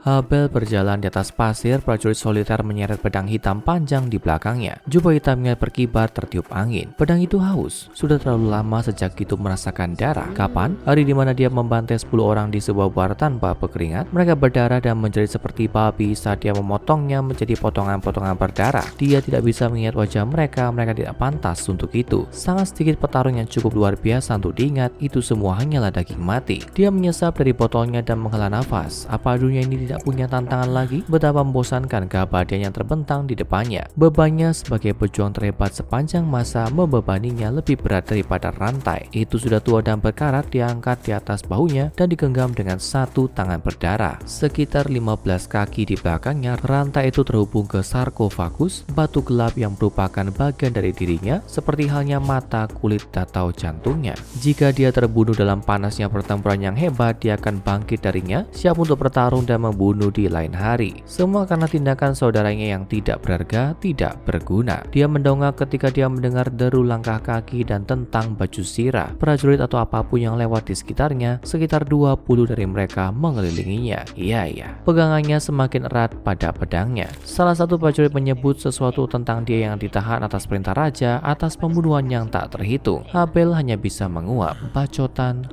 Habel berjalan di atas pasir, prajurit soliter menyeret pedang hitam panjang di belakangnya. Jubah hitamnya berkibar tertiup angin. Pedang itu haus, sudah terlalu lama sejak itu merasakan darah. Kapan? Hari di mana dia membantai 10 orang di sebuah bar tanpa berkeringat. Mereka berdarah dan menjerit seperti babi saat dia memotongnya menjadi potongan-potongan berdarah. Dia tidak bisa mengingat wajah mereka tidak pantas untuk itu. Sangat sedikit petarung yang cukup luar biasa untuk diingat, itu semua hanyalah daging mati. Dia menyesap dari botolnya dan menghela nafas. Apa dunia ini tidak punya tantangan lagi? Betapa membosankan keabadian yang terbentang di depannya. Bebannya sebagai pejuang terhebat sepanjang masa membebaninya lebih berat daripada rantai. Itu sudah tua dan berkarat diangkat di atas bahunya dan digenggam dengan satu tangan berdarah. Sekitar 15 kaki di belakangnya, rantai itu terhubung ke sarkofagus, batu gelap yang merupakan bagian dari dirinya, seperti halnya mata, kulit, atau jantungnya. Jika dia terbunuh dalam panasnya pertempuran yang hebat, dia akan bangkit darinya, siap untuk bertarung dan membunuh di lain hari. Semua karena tindakan saudaranya yang tidak berharga, tidak berguna. Dia mendongak ketika dia mendengar deru langkah kaki dan tentang baju sirah. Prajurit atau apapun yang lewat di sekitarnya, sekitar 20 dari mereka mengelilinginya. Iya, pegangannya semakin erat pada pedangnya. Salah satu prajurit menyebut sesuatu tentang dia yang ditahan atas perintah raja atas pembunuhan yang tak terhitung. Habel hanya bisa menguap. Bacotan.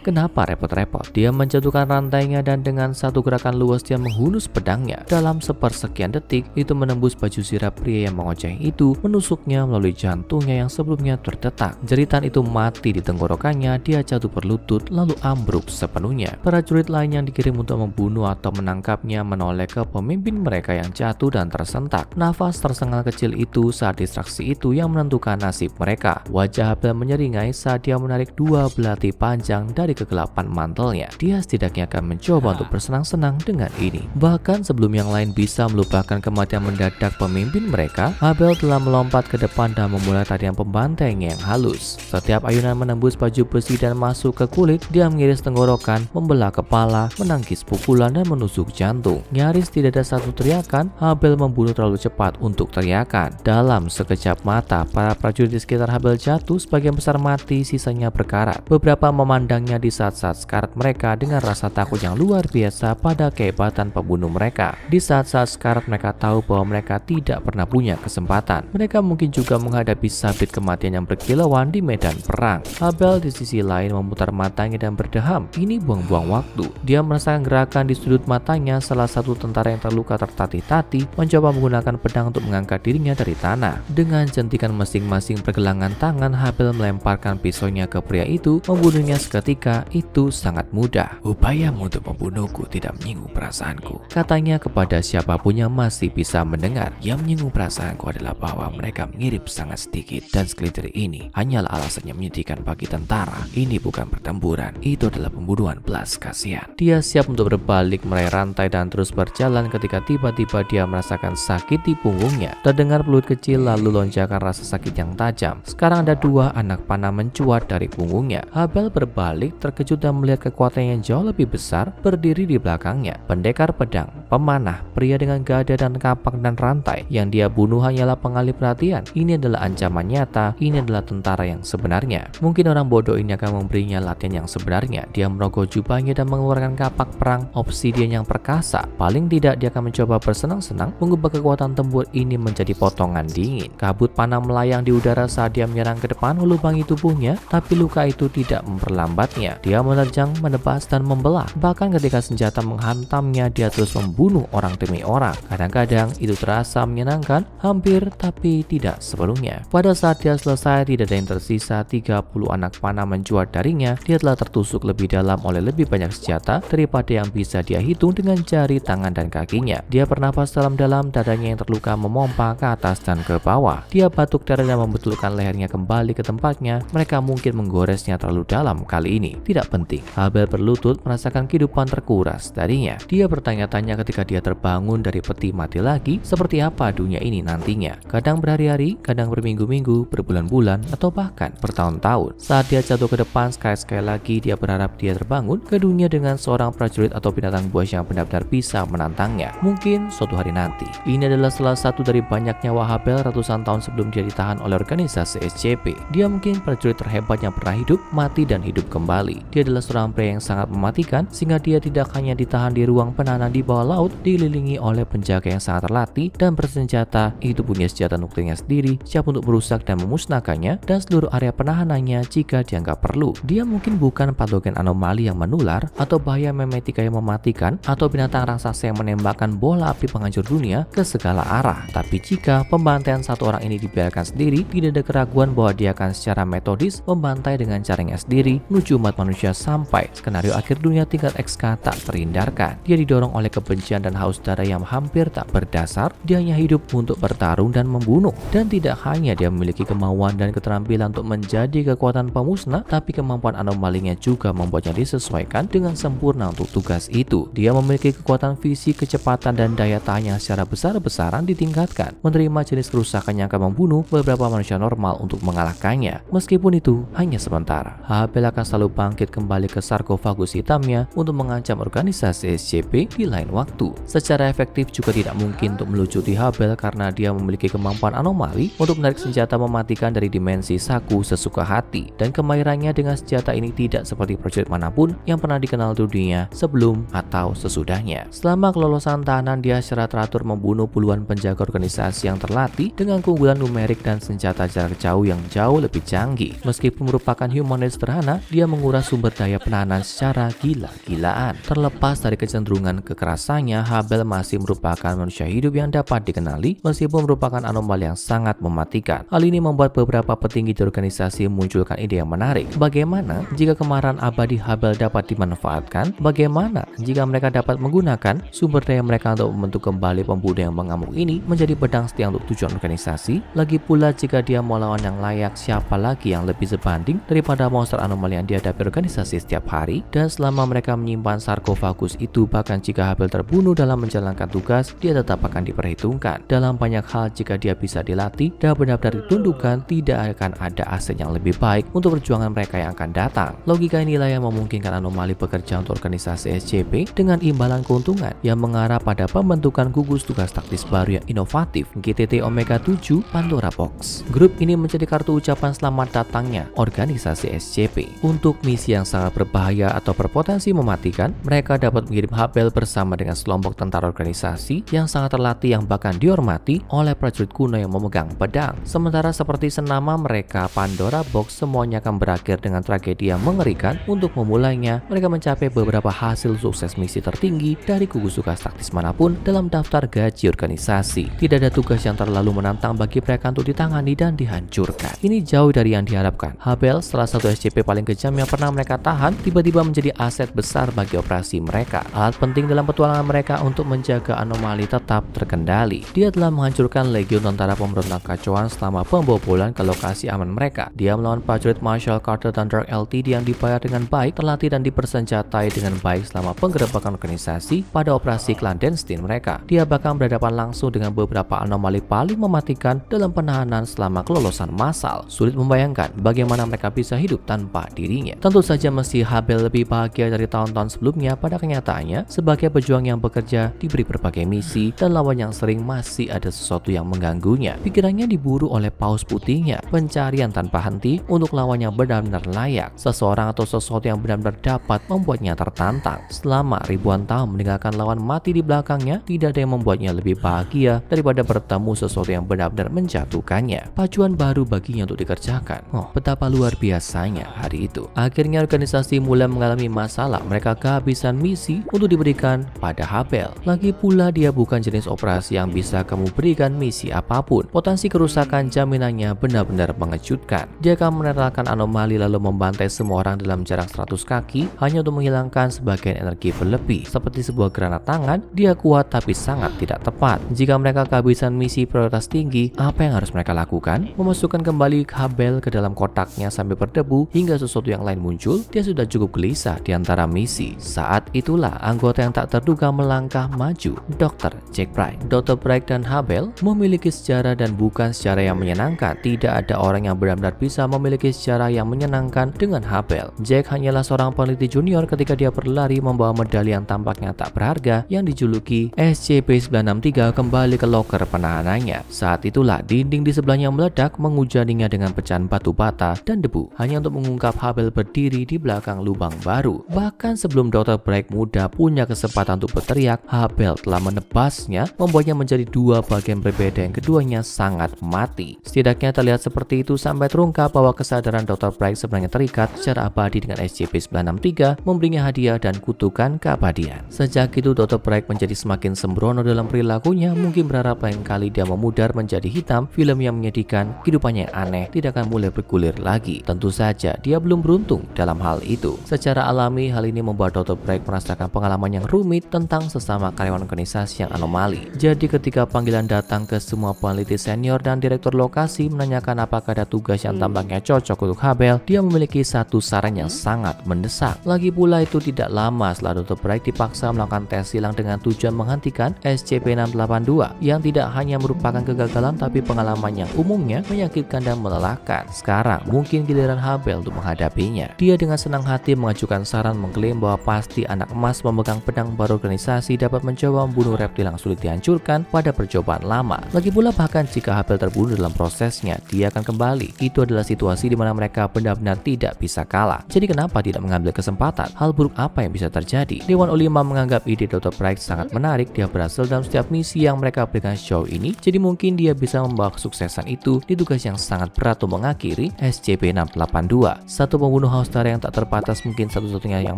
Kenapa repot-repot? Dia menjatuhkan rantainya dan dengan satu gerakan luas dia menghunus pedangnya. Dalam sepersekian detik, itu menembus baju sirah pria yang mengoceh itu, menusuknya melalui jantungnya yang sebelumnya terdetak. Jeritan itu mati di tenggorokannya, dia jatuh berlutut lalu ambruk sepenuhnya. Prajurit lain yang dikirim untuk membunuh atau menangkapnya menoleh ke pemimpin mereka yang jatuh dan tersentak. Nafas tersengal kecil itu saat distraksi itu yang menentukan nasib mereka. Wajah Habel menyeringai saat dia menarik dua belati panjang dari kegelapan mantelnya. Dia setidaknya akan mencoba untuk bersenang-senang dengan ini. Bahkan sebelum yang lain bisa melupakan kematian mendadak pemimpin mereka, Habel telah melompat ke depan dan memulai tarian pembantainya yang halus. Setiap ayunan menembus baju besi dan masuk ke kulit, dia mengiris tenggorokan, membelah kepala, menangkis pukulan dan menusuk jantung. Nyaris tidak ada satu teriakan. Habel membunuh terlalu cepat untuk teriakan. Dalam sekejap mata, para prajurit di sekitar Habel jatuh, sebagian besar mati, sisanya berkarat. Beberapa memandangnya di saat-saat sekarat mereka dengan rasa takut yang luar biasa pada kehebatan pembunuh mereka. Di saat-saat sekarat mereka tahu bahwa mereka tidak pernah punya kesempatan. Mereka mungkin juga menghadapi sabit kematian yang berkilauan di medan perang. Habel di sisi lain memutar matanya dan berdeham. Ini buang-buang waktu. Dia merasakan gerakan di sudut matanya. Salah satu tentara yang terluka tertatih-tatih mencoba menggunakan pedang untuk mengangkat dirinya dari tanah. Dengan jentikan masing-masing pergelangan tangan, Habel melemparkan pisaunya ke pria itu, membunuhnya seketika. Itu sangat mudah. Upayamu untuk membunuhku tidak menyinggung perasaanku, katanya kepada siapapun yang masih bisa mendengar. Yang menyinggung perasaanku adalah bahwa mereka mirip sangat sedikit, dan segelintir ini hanyalah alasan yang menyedihkan bagi tentara. Ini bukan pertempuran, itu adalah pembunuhan belas kasihan. Dia siap untuk berbalik meraih rantai dan terus berjalan ketika tiba-tiba dia merasakan sakit di punggungnya. Terdengar peluit kecil lalu lonjakan rasa sakit yang tajam. Sekarang ada dua anak panah mencuat dari punggungnya. Habel berbalik terkejut dan melihat kekuatan yang jauh lebih besar berdiri di belakangnya. Pendekar pedang, pemanah, pria dengan gada dan kapak dan rantai. Yang dia bunuh hanyalah pengalih perhatian. Ini adalah ancaman nyata. Ini adalah tentara yang sebenarnya. Mungkin orang bodoh ini akan memberinya latihan yang sebenarnya. Dia merogoh jubahnya dan mengeluarkan kapak perang obsidian yang perkasa. Paling tidak dia akan mencoba bersenang-senang mengubah kekuatan tempur ini menjadi potongan dingin. Kabut panah melayang di udara saat dia menyerang ke depan melubangi tubuhnya, tapi luka itu tidak memperlambatnya. Dia menerjang, menebas, dan membelah. Bahkan ketika senjata menghantamnya, dia terus membunuh orang demi orang. Kadang-kadang itu terasa menyenangkan, hampir, tapi tidak sepenuhnya. Pada saat dia selesai, tidak ada yang tersisa. 30 anak panah mencuat darinya. Dia telah tertusuk lebih dalam oleh lebih banyak senjata daripada yang bisa dia hitung dengan jari tangan dan kakinya. Dia bernapas dalam-dalam, dadanya yang terluka memompa ke atas dan ke bawah. Dia batuk darah dan membetulkan lehernya kembali ke tempatnya. Mereka mungkin menggoresnya terlalu dalam kali ini. Tidak penting. Habel berlutut merasakan kehidupan terkuras darinya. Dia bertanya-tanya ketika dia terbangun dari peti mati lagi, seperti apa dunia ini nantinya. Kadang berhari-hari, kadang berminggu-minggu, berbulan-bulan, atau bahkan bertahun-tahun. Saat dia jatuh ke depan, sekali lagi dia berharap dia terbangun ke dunia dengan seorang prajurit atau binatang buas yang benar-benar bisa menantangnya. Mungkin suatu hari nanti. Ini adalah salah satu dari banyak nyawa Habel ratusan tahun sebelum dia ditahan oleh organisasi SCP. Dia mungkin prajurit terhebat yang pernah hidup, mati, dan hidup kembali. Dia adalah seorang pria yang sangat mematikan, sehingga dia tidak hanya ditahan di ruang penahanan di bawah laut, dikelilingi oleh penjaga yang sangat terlatih dan bersenjata. Itu punya senjata nuklirnya sendiri, siap untuk merusak dan memusnahkannya, dan seluruh area penahanannya jika dianggap perlu. Dia mungkin bukan patogen anomali yang menular, atau bahaya memetika yang mematikan, atau binatang raksasa yang menembakkan bola api penghancur dunia ke segala arah. Tapi jika pembantaian satu orang ini dibiarkan sendiri, tidak ada keraguan bahwa dia akan secara metodis membantai dengan caranya sendiri menuju umat manusia sampai skenario akhir dunia tingkat XK tak terhindarkan. Dia didorong oleh kebencian dan haus darah yang hampir tak berdasar. Dia hanya hidup untuk bertarung dan membunuh. Dan tidak hanya dia memiliki kemauan dan keterampilan untuk menjadi kekuatan pemusnah, tapi kemampuan anomalinya juga membuatnya disesuaikan dengan sempurna untuk tugas itu. Dia memiliki kekuatan fisik, kecepatan, dan daya tahan yang secara besar-besaran ditingkatkan, menerima jenis kerusakan yang akan membunuh beberapa manusia normal untuk mengalahkannya. Meskipun itu hanya sementara, Habel akan selalu bangkit kembali ke sarkofagus hitamnya untuk mengancam organisasi SCP di lain waktu. Secara efektif juga tidak mungkin untuk melucuti Habel karena dia memiliki kemampuan anomali untuk menarik senjata mematikan dari dimensi Saku sesuka hati, dan kemahirannya dengan senjata ini tidak seperti prajurit manapun yang pernah dikenal dunia sebelum atau sesudahnya. Selama kelolosan tahanan, dia secara teratur membunuh puluhan penjaga organisasi yang terlatih dengan keunggulan numerik dan senjata jarak jauh yang jauh lebih canggih. Meskipun merupakan humanoid sederhana, dia menguras sumber daya penahanan secara gila-gilaan. Terlepas dari kecenderungan kekerasannya, Habel masih merupakan manusia hidup yang dapat dikenali meskipun merupakan anomali yang sangat mematikan. Hal ini membuat beberapa petinggi di organisasi memunculkan ide yang menarik. Bagaimana jika kemarahan abadi Habel dapat dimanfaatkan? Bagaimana jika mereka dapat menggunakan sumber daya mereka untuk membentuk kembali pembunuh yang mengamuk ini menjadi pedang setia untuk tujuan organisasi? Lagi pula jika dia mau lawan yang layak, siapa lagi yang lebih sebanding daripada monster anomali yang dihadapi organisasi setiap hari? Dan selama mereka menyimpan sarkofagus itu, bahkan jika Habel terbunuh dalam menjalankan tugas, dia tetap akan diperhitungkan. Dalam banyak hal, jika dia bisa dilatih dan benar-benar ditundukkan, tidak akan ada aset yang lebih baik untuk perjuangan mereka yang akan datang. Logika inilah yang memungkinkan anomali bekerja untuk organisasi SCP dengan imbalan keuntungan yang mengarah pada pembentukan gugus tugas taktis baru yang inovatif, GTT Omega 7 Pandora Box. Grup ini menjadi kartu ucapan selamat datangnya organisasi SCP. Untuk misi yang sangat berbahaya atau berpotensi mematikan, mereka dapat mengirim Habel bersama dengan sekelompok tentara organisasi yang sangat terlatih yang bahkan dihormati oleh prajurit kuno yang memegang pedang. Sementara seperti senama mereka, Pandora Box semuanya akan berakhir dengan tragedi yang mengerikan. Untuk memulainya, mereka mencapai beberapa hasil sukses misi tertinggi dari gugus tugas taktis manapun dalam daftar gaji organisasi. Tidak ada tugas yang terlalu menantang bagi mereka untuk ditangani dan dihancurkan. Ini jauh dari yang diharapkan. Habel, salah satu SCP paling kejam yang pernah mereka tahan, tiba-tiba menjadi aset besar bagi operasi mereka. Alat penting dalam petualangan mereka untuk menjaga anomali tetap terkendali. Dia telah menghancurkan legion tentara pemberontak kacauan selama pembobolan ke lokasi aman mereka. Dia melawan prajurit Marshall Carter dan Dark LTD yang dibayar dengan baik, terlatih dan dipersenjatai dengan baik selama penggerebekan organisasi pada operasi clandestine mereka. Dia bahkan berhadapan langsung dengan beberapa anomali paling mematikan dalam penahanan selama kelolosan massal. Sulit membayangkan bagaimana mereka bisa hidup tanpa dirinya. Tentu saja mesti Habel lebih bahagia dari tahun-tahun sebelumnya. Pada kenyataannya, sebagai pejuang yang bekerja, diberi berbagai misi, dan lawan yang sering masih ada sesuatu yang mengganggunya. Pikirannya diburu oleh paus putihnya, pencarian tanpa henti untuk lawan yang benar-benar layak, seseorang atau sesuatu yang benar-benar dapat membuatnya tertantang. Selama ribuan tahun meninggalkan lawan mati di belakangnya, tidak ada yang membuatnya lebih bahagia daripada bertemu sesuatu yang benar-benar menjatuhkannya. Pacuan baru baginya untuk dikerjakan. Oh, betapa luar biasanya hari itu. Akhirnya organisasi mulai mengalami masalah. Mereka kehabisan misi untuk diberikan pada Habel. Lagi pula dia bukan jenis operasi yang bisa kamu berikan misi apapun. Potensi kerusakan jaminannya benar-benar mengejutkan. Dia akan meneralkan anomali lalu membantai semua orang dalam jarak 100 kaki hanya untuk menghilangkan sebagian energi berlebih. Seperti sebuah granat tangan, dia kuat tapi sangat tidak tepat. Jika mereka kehabisan misi prioritas tinggi, apa yang harus mereka lakukan? Memasukkan kembali Habel ke dalam kotaknya sampai berdebu hingga sesuatu yang lain muncul. Dia sudah cukup gelisah di antara misi. Saat itulah anggota yang tak terduga melangkah maju. Dr. Jack Bright. Dr. Bright dan Habel memiliki sejarah dan bukan sejarah yang menyenangkan. Tidak ada orang yang benar-benar bisa memiliki sejarah yang menyenangkan dengan Habel. Jack hanyalah seorang peneliti junior ketika dia berlari membawa medali yang tampaknya tak berharga yang dijuluki SCP-963 kembali ke loker penahanannya. Saat itulah dinding di sebelahnya meledak, mengujaninya dengan pecahan batu bata dan debu hanya untuk mengungkap Habel berdiri di belakang lubang baru. Bahkan sebelum Dr. Bright muda punya kesempatan untuk berteriak, Habel telah menebasnya, membuatnya menjadi dua bagian berbeda yang keduanya sangat mati. Setidaknya terlihat seperti itu sampai terungkap bahwa kesadaran Dr. Bright sebenarnya terikat secara abadi dengan SCP-963, memberinya hadiah dan kutukan keabadian. Sejak itu Dr. Bright menjadi semakin sembrono dalam perilakunya, mungkin berharap lain kali dia memudar menjadi hitam, film yang menyedihkan, kehidupannya yang aneh tidak akan mulai bergulir lagi. Tentu saja dia belum beruntung dalam hal itu. Secara alami, hal ini membuat Dr. Bright merasakan pengalaman yang rumit tentang sesama karyawan organisasi yang anomali. Jadi ketika panggilan datang ke semua peneliti senior dan direktur lokasi menanyakan apakah ada tugas yang tampaknya cocok untuk Habel, dia memiliki satu saran yang sangat mendesak. Lagi pula itu tidak lama setelah Dr. Bright dipaksa melakukan tes silang dengan tujuan menghentikan SCP-682 yang tidak hanya merupakan kegagalan tapi pengalaman yang umumnya menyakitkan dan melelahkan. Sekarang mungkin giliran Habel untuk menghadapinya. Dia dengan senang hati mengajukan saran, mengklaim bahwa pasti anak emas memegang pedang baru organisasi dapat mencoba membunuh reptil yang sulit dihancurkan pada percobaan lama. Lagi pula bahkan jika Habel terbunuh dalam prosesnya, dia akan kembali. Itu adalah situasi di mana mereka benar-benar tidak bisa kalah. Jadi kenapa tidak mengambil kesempatan? Hal buruk apa yang bisa terjadi? Dewan Ulima menganggap ide Dr. Bright sangat menarik. Dia berhasil dalam setiap misi yang mereka berikan sejauh ini. Jadi mungkin dia bisa membawa kesuksesan itu di tugas yang sangat berat untuk mengakhiri SCP-682. Satu pembunuh haus darah yang tak terbatas, mungkin satu-satunya yang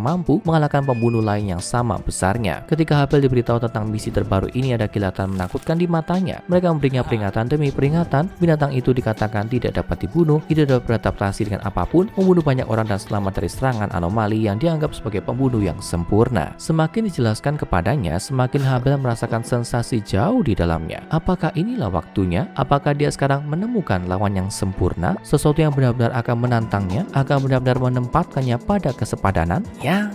mampu mengalahkan pembunuh lain yang sama besarnya. Ketika Habel diberitahu tentang misi terbaru ini, ada kilatan menakutkan di matanya. Mereka memberinya peringatan demi peringatan. Binatang itu dikatakan tidak dapat dibunuh, tidak dapat beradaptasi dengan apapun, membunuh banyak orang dan selamat dari serangan anomali yang dianggap sebagai pembunuh yang sempurna. Semakin dijelaskan kepadanya, semakin Habel merasakan sensasi jauh di dalamnya. Apakah inilah waktunya? Apakah dia sekarang menemukan lawan yang sempurna? Sesuatu yang benar-benar akan menantangnya, akan benar-benar menempatkannya pada kesepadanan? Ya.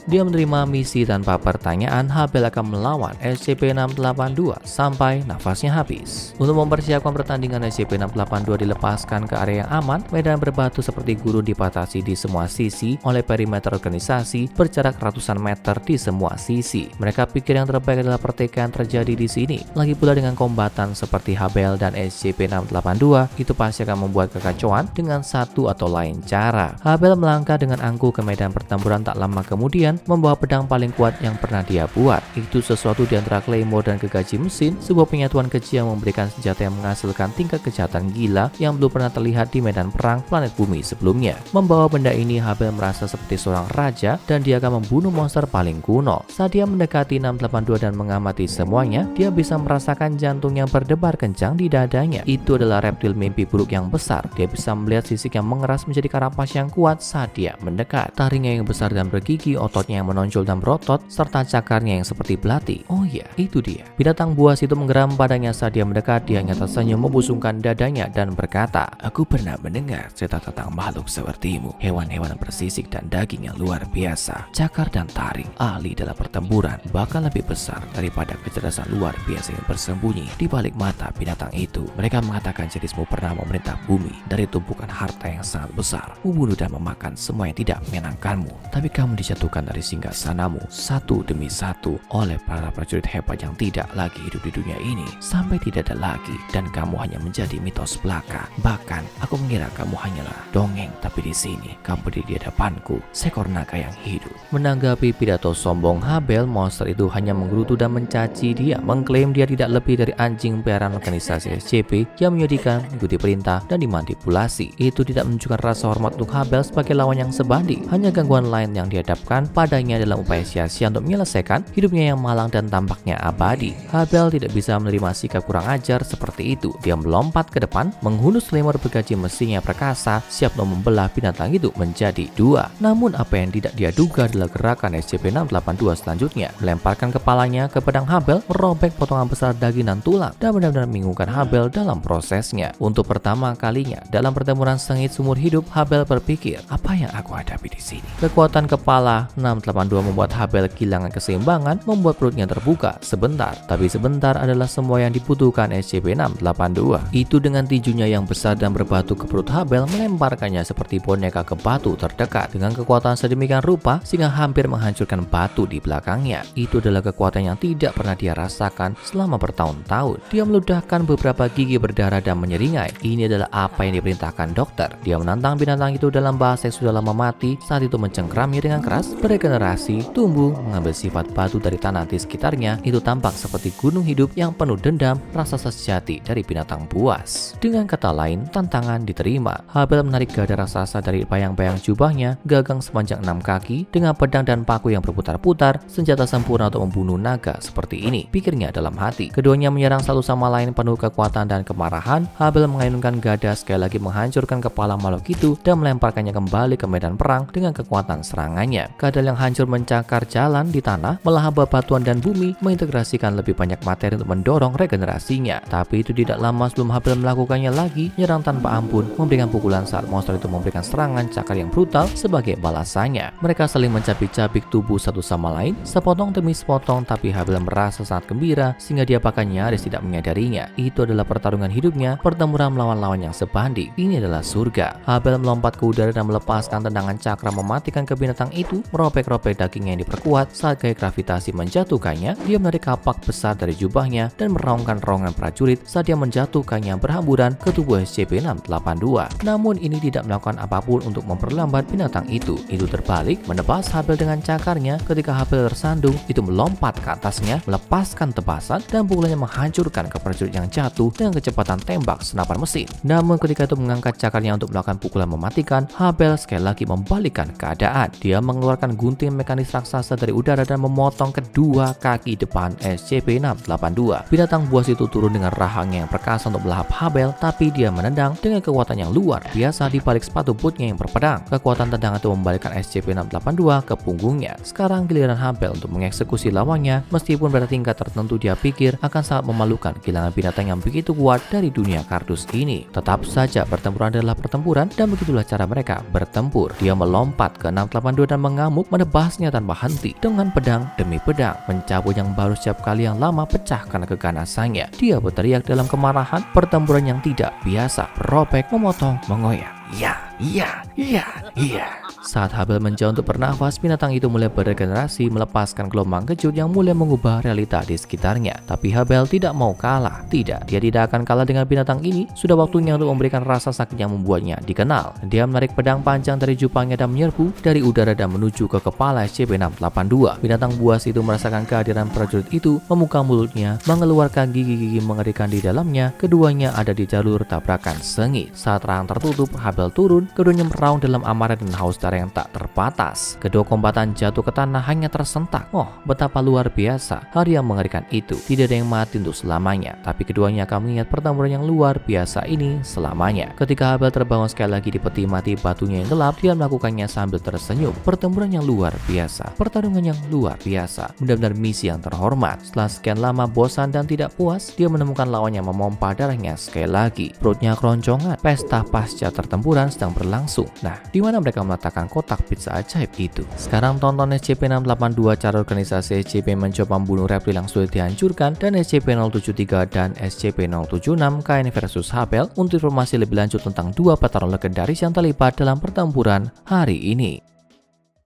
Dia menerima misi tanpa pertanyaan. Habel akan melawan SCP-682 sampai nafasnya habis. Untuk mempersiapkan pertandingan, SCP-682 dilepaskan ke area yang aman. Medan berbatu seperti gurun dipatasi di semua sisi oleh perimeter organisasi berjarak ratusan meter di semua sisi. Mereka pikir yang terbaik adalah pertikaian terjadi di sini. Lagi pula dengan kombatan seperti Habel dan SCP-682, itu pasti akan membuat kekacauan dengan satu atau lain cara. Habel melangkah dengan angkuh ke medan pertempuran. Tak lama kemudian membawa pedang paling kuat yang pernah dia buat. Itu sesuatu di antara Claymore dan gergaji mesin, sebuah penyatuan keji yang memberikan senjata yang menghasilkan tingkat kejahatan gila yang belum pernah terlihat di medan perang planet bumi sebelumnya. Membawa benda ini, Habel merasa seperti seorang raja dan dia akan membunuh monster paling kuno. Saat dia mendekati 682 dan mengamati semuanya, dia bisa merasakan jantung yang berdebar kencang di dadanya. Itu adalah reptil mimpi buruk yang besar. Dia bisa melihat sisik yang mengeras menjadi karapas yang kuat saat dia mendekat. Taringnya yang besar dan bergigi, otot yang menonjol dan berotot, serta cakarnya yang seperti belati. Oh iya, itu dia. Binatang buas itu menggeram padanya saat dia mendekat. Dia hanya tersenyum, membusungkan dadanya dan berkata, "Aku pernah mendengar cerita tentang makhluk sepertimu, hewan-hewan bersisik dan daging yang luar biasa. Cakar dan taring, ahli dalam pertempuran, bahkan lebih besar daripada kecerdasan luar biasa yang bersembunyi di balik mata binatang itu. Mereka mengatakan jenismu pernah memerintah bumi dari tumpukan harta yang sangat besar, membunuh dan memakan semua yang tidak menyenangkanmu. Tapi kamu dijatuhkan dari singgasanamu satu demi satu oleh para prajurit hebat yang tidak lagi hidup di dunia ini sampai tidak ada lagi, dan kamu hanya menjadi mitos belaka. Bahkan aku mengira kamu hanyalah dongeng, tapi di sini kamu berdiri di hadapanku, seekor naga yang hidup." Menanggapi pidato sombong Habel, monster itu hanya menggerutu dan mencaci dia, mengklaim dia tidak lebih dari anjing peliharaan organisasi SCP yang menyedihkan, mengikuti perintah dan dimanipulasi. Itu tidak menunjukkan rasa hormat untuk Habel sebagai lawan yang sebanding, hanya gangguan lain yang dihadapkan padanya dalam upaya sia-sia untuk menyelesaikan hidupnya yang malang dan tampaknya abadi. Habel tidak bisa menerima sikap kurang ajar seperti itu. Dia melompat ke depan, menghunus lemur bergaji mesinnya perkasa, siap untuk membelah binatang itu menjadi dua. Namun apa yang tidak dia duga adalah gerakan SCP-682 selanjutnya, melemparkan kepalanya ke pedang Habel, merobek potongan besar daging dan tulang, dan benar-benar membingungkan Habel dalam prosesnya. Untuk pertama kalinya dalam pertempuran sengit seumur hidup, Habel berpikir, apa yang aku hadapi di sini? Kekuatan kepala SCP-682 membuat Habel kehilangan keseimbangan, membuat perutnya terbuka sebentar. Tapi sebentar adalah semua yang dibutuhkan SCP-682. Itu dengan tinjunya yang besar dan berbatu ke perut Habel, melemparkannya seperti boneka ke batu terdekat dengan kekuatan sedemikian rupa sehingga hampir menghancurkan batu di belakangnya. Itu adalah kekuatan yang tidak pernah dia rasakan selama bertahun-tahun. Dia meludahkan beberapa gigi berdarah dan menyeringai. Ini adalah apa yang diperintahkan dokter. Dia menantang binatang itu dalam bahasa yang sudah lama mati, saat itu mencengkramnya dengan keras, beregenerasi, tumbuh, mengambil sifat batu dari tanah di sekitarnya. Itu tampak seperti gunung hidup yang penuh dendam, raksasa sejati dari binatang buas. Dengan kata lain, tantangan diterima. Habel menarik gada raksasa dari bayang-bayang jubahnya, gagang sepanjang 6 kaki, dengan pedang dan paku yang berputar-putar, senjata sempurna untuk membunuh naga seperti ini, pikirnya dalam hati. Keduanya menyerang satu sama lain penuh kekuatan dan kemarahan. Habel mengayunkan gada sekali lagi menghancurkan kepala makhluk itu dan melemparkannya kembali ke medan perang dengan kekuatan serangannya. Kadal yang hancur mencakar jalan di tanah, melahap batuan dan bumi, mengintegrasikan lebih banyak materi untuk mendorong regenerasinya. Tapi itu tidak lama sebelum Habel melakukannya lagi, menyerang tanpa ampun, memberikan pukulan saat monster itu memberikan serangan cakar yang brutal sebagai balasannya. Mereka saling mencabik-cabik tubuh satu sama lain, sepotong demi sepotong, tapi Habel merasa sangat gembira sehingga dia bahkan nyaris tidak menyadarinya. Itu adalah pertarungan hidupnya, pertempuran melawan lawan yang sebanding. Ini adalah surga. Habel melompat ke udara dan melepaskan tendangan cakra mematikan ke binatang itu, merobek-robek dagingnya yang diperkuat. Saat gaya gravitasi menjatuhkannya, dia menarik kapak besar dari jubahnya dan meraungkan raungan prajurit saat dia menjatuhkannya berhamburan ke tubuh SCP-682. Namun ini tidak melakukan apapun untuk memperlambat binatang itu. Itu terbalik, menebas Habel dengan cakarnya. Ketika Habel tersandung, itu melompat ke atasnya, melepaskan tebasan dan pukulannya menghancurkan ke prajurit yang jatuh dengan kecepatan tembak senapan mesin. Namun ketika itu mengangkat cakarnya untuk melakukan pukulan mematikan, Habel sekali lagi membalikkan keadaan. Dia mengeluarkan gunting mekanis raksasa dari udara dan memotong kedua kaki depan SCP-682. Binatang buas itu turun dengan rahangnya yang perkasa untuk melahap Habel, tapi dia menendang dengan kekuatan yang luar biasa di balik sepatu bootnya yang berpedang. Kekuatan tendangan itu membalikkan SCP-682 ke punggungnya. Sekarang giliran Habel untuk mengeksekusi lawannya. Meskipun pada tingkat tertentu dia pikir akan sangat memalukan kehilangan binatang yang begitu kuat dari dunia kardus ini. Tetap saja pertempuran adalah pertempuran dan begitulah cara mereka bertempur. Dia melompat ke 682 dan mengamuk, menebasnya tanpa henti dengan pedang demi pedang, mencabut yang baru setiap kali yang lama pecah karena keganasannya. Dia berteriak dalam kemarahan, pertempuran yang tidak biasa, robek, memotong, mengoyak. Ya. Saat Habel menjauh untuk bernafas, binatang itu mulai beregenerasi, melepaskan gelombang kejut yang mulai mengubah realita di sekitarnya. Tapi Habel tidak mau kalah. Tidak, dia tidak akan kalah dengan binatang ini. Sudah waktunya untuk memberikan rasa sakit yang membuatnya dikenal. Dia menarik pedang panjang dari jubahnya dan menyerbu dari udara dan menuju ke kepala SCP-682. Binatang buas itu merasakan kehadiran prajurit itu, membuka mulutnya, mengeluarkan gigi-gigi mengerikan di dalamnya. Keduanya ada di jalur tabrakan sengit. Saat rahang tertutup, Habel turun. Keduanya meraung dalam amarah dan haus darah yang tak terbatas. Kedua kombatan jatuh ke tanah hanya tersentak. Oh, betapa luar biasa. Hari yang mengerikan itu. Tidak ada yang mati untuk selamanya, tapi keduanya akan mengingat pertempuran yang luar biasa ini selamanya. Ketika Habel terbangun sekali lagi di peti mati batunya yang gelap, dia melakukannya sambil tersenyum. Pertempuran yang luar biasa, pertarungan yang luar biasa, benar-benar misi yang terhormat. Setelah sekian lama bosan dan tidak puas, dia menemukan lawannya memompa darahnya sekali lagi. Perutnya keroncongan. Pesta pasca pertempuran sedang berlangsung. Nah, di mana mereka meletakkan kotak pizza ajaib itu? Sekarang tonton SCP-682, cara organisasi SCP mencoba membunuh reptil yang sulit dihancurkan, dan SCP-073 dan SCP-076 Kain versus Habel untuk informasi lebih lanjut tentang dua petarung legendaris yang terlibat dalam pertempuran hari ini.